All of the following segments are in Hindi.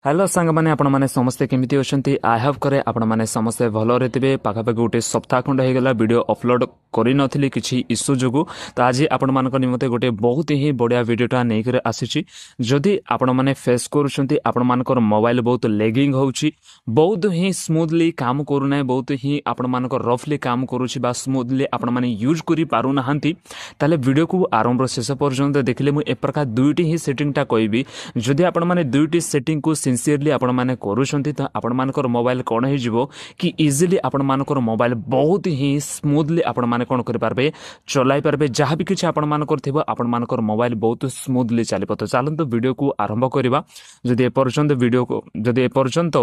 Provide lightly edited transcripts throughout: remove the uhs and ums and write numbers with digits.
हेलो सांग मैंने आपण मैंने समस्ते केमिति अछंती आई हैव करे आपण मैंने समस्ते भलो रहथिबे पाखापाखि गोटे सप्ताह खंड हो गला वीडियो अपलोड करि नथिली किछि इश्यू जोगु तो आज आपण मानक निमते गोटे बहुत ही बढ़िया वीडियोटा नै करे आसीछि जदि आपण माने फेस करूछंती आपण मानकर मोबाइल बहुत लैगिंग होउछि बहुत ही स्मूथली काम करू नै बहुत ही आपण मानकर रफली काम करूछि बा स्मूथली आपण माने यूज करि पारु नाहंती ताले वीडियो को आरंभ शेष पर्यंत देखिले मु ए प्रकार दुईटी ही सेटिंग टा कहबी जदि आपण माने दुईटी सेटिंग को सिंसियरली आपण माने करूछंती तो आपण मानकर मोबाइल कोन हे जिवो कि इजीली आपण मानकर मोबाइल बहुत ही स्मूथली आपण माने कोन करि पारबे चलाई पारबे जहाँ भी किछि आपण मानकर थिबो आपण मानकर मोबाइल बहुत स्मूथली चलिबो। तो चलंतु वीडियो को आरंभ करिबा। जदि ए पर्यंत वीडियो को जदि ए पर्यंत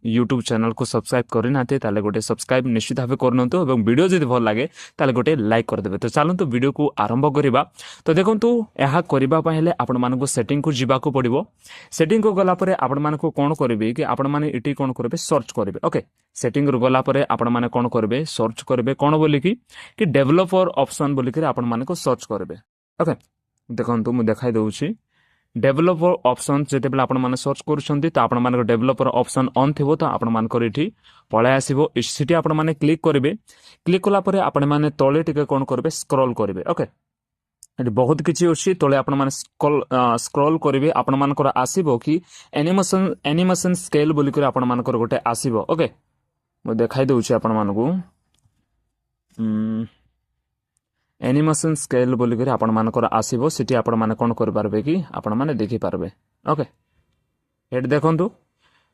यूट्यूब चैनल को सब्सक्राइब करि नाते ताले गोटे सब्सक्राइब निश्चित भाबे करनंतु एवं वीडियो जदि भल लागे ताले गोटे लाइक कर देबे। तो चलंतु वीडियो को आरंभ करिबा। तो देखंतु एहा करिबा पहिले आपण मानको सेटिंग को जिबा को पड़िबो। सेटिंग को गला परे आपण मानको कोन करिवे कि आपण माने इटी कोन करबे सर्च करिवे। ओके सेटिंग रु गला परे आपण माने कोन करबे सर्च करबे कोन बोली कि डेवलपर ऑप्शन बोली कि आपण माने को सर्च करबे। ओके देखंतु मु देखाई दउछि डेवलपर ऑप्शन जेते बेला आपण माने सर्च करूछंती तो आपण माने डेवलपर ऑप्शन ऑन थिबो तो आपण मानकर इठी पळे आसीबो सिटी आपण माने क्लिक करबे। क्लिक कला परे आपण माने तळे टिके कोन करबे स्क्रॉल करबे। ओके बहुत किसी अच्छी तले आपण माने स्क्रॉल करेंगे आपण मानकर आसीबो कि एनिमेशन स्केल बोली कर आपण मानकर गोटे आसीबो। ओके मु देखाई दउछि आपण मानकू एनिमेशन स्केल बोली कर आपण मानकर आसीबो सिटी आपण माने कोन कर पारबे कि आपण माने देखि पारबे। ओके हेड देखंतु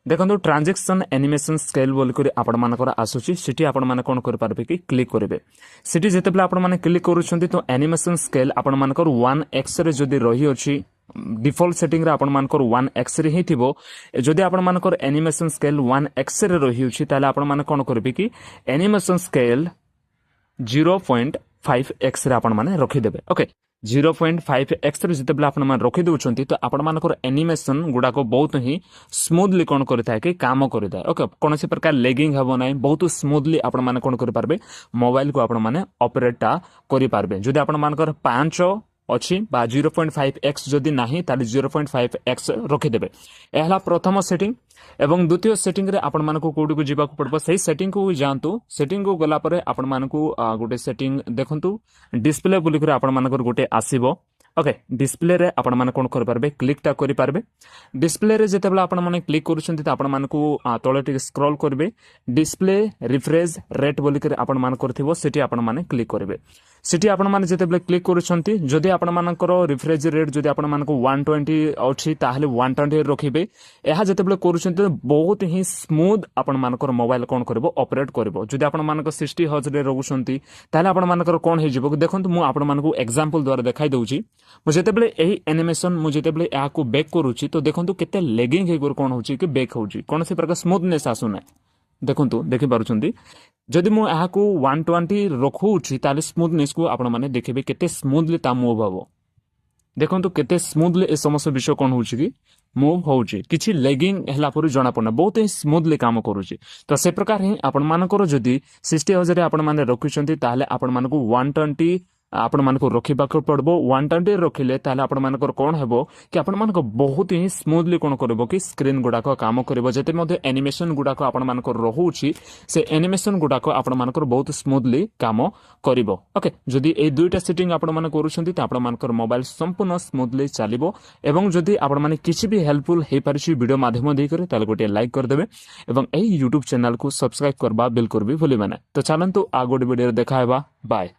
देखंतु ट्रांजैक्शन एनिमेशन स्केल बोल कर आपण मानकर आसुची सिटी आपण माने कोन कर पारबे कि क्लिक करिवे। सिटी जेते बेला आपण माने क्लिक करूछंती तो एनिमेशन स्केल आपण मानकर 1x रे जदी रही अछि डिफॉल्ट सेटिंग रे आपण मानकर 1x रे ही थिबो जदी आपण मानकर एनिमेशन स्केल 1x रे रही अछि ताले आपण माने कोन करबे कि एनिमेशन स्केल 0.5x रे आपण माने रखि देबे। ओके 0.5x रे जते बेला आपण मान रखि दउछंती तो आपण मानकर एनिमेशन गुडा को बहुत ही स्मूथली कोन करथाय कि काम करथाय। ओके कोनोसी प्रकार लैगिंग हबो नै बहुत स्मूथली आपण माने कोन कर पारबे मोबाइल को आपण माने ऑपरेट टा करि पारबे। जदि आपण मानकर 5 अछि बा 0.5x जदि नाही ताले 0.5x रखि देबे। एहला प्रथम सेटिंग एवं द्वितीय सेटिंग रे आपण मानको कोडी को जिबा को पड़बो सही सेटिंग को जानतु। सेटिंग को गला परे आपण मानको गोटे सेटिंग देखंतु डिस्प्ले बोली कर आपण मानकर गोटे आसीबो। ओके डिस्प्ले रे आपण माने कोन कर पारबे क्लिक टा करि पारबे। डिस्प्ले रे जेते बेला आपण माने क्लिक करूछंती त आपण मानको तळे टिक स्क्रॉल करबे डिस्प्ले रिफ्रेश रेट बोली कर आपण मान करथिबो सिटी आपण माने क्लिक करबे। सिटी आपण माने जेते बेला क्लिक करूछंती जदि आपण मानकर रिफ्रेश रेट जदि आपण मानको 120 अछि ताहले 120 रखिबे। एहा जेते बेला करूछंती बहुत ही स्मूथ आपण मानकर मोबाइल कोन करबो ऑपरेट करबो। जदि आपण मानकर 60 हर्ट्ज रे रहउछंती ताहले आपण मानकर कोन हे जिवो देखंतु मु आपण मानको एग्जांपल द्वारा देखाई दउची मुझे बेले यही एनिमेशन मुझे बेले या बैक करुच्ची तो देखो केते लेगिंग है कौन हो बैक हो कौन से प्रकार स्मूथनेस आसुना देखु देखिपुंट जदि मुझे 120 रखुची ताले स्मूथनेस को आपण मैंने देखिए केते स्मूथली ता मूव हम देखो केते स्मूथली ए समस्त विषय कौन हो मूव होची किछि लेगिंग हला पर जना पड़ना बहुत ही स्मूथली काम करूची। तो से प्रकार ही आपण मानकर जदि 60,000 आपण माने रखुचंती ताले आपण मानको 120 आपण मानको रखिबा को पड़बो। 120 रखिले ताले आपण मानकर कोन हेबो कि आपण मानको बहुत ही स्मूथली कोन करबो कि स्क्रीन गुडा को काम करबो जेते मध्ये एनिमेशन गुडा को आपण मानकर रहउची से एनिमेशन गुडा को आपण मानकर बहुत स्मूथली काम करबो। ओके जदि ए दुईटा सेटिंग आपण माने करूछंती त आपण मानकर मोबाइल संपूर्ण स्मूथली चलिबो। एवं जदि आपण माने किछि भी हेल्पफुल हे परिछि वीडियो माध्यम दे करे ताले गोटे लाइक कर देबे एवं ए YouTube चैनल को सब्सक्राइब करबा बिल्कुल भी भूलिबा ना। तो चलंतु आ गोटे वीडियो देखायबा बाय।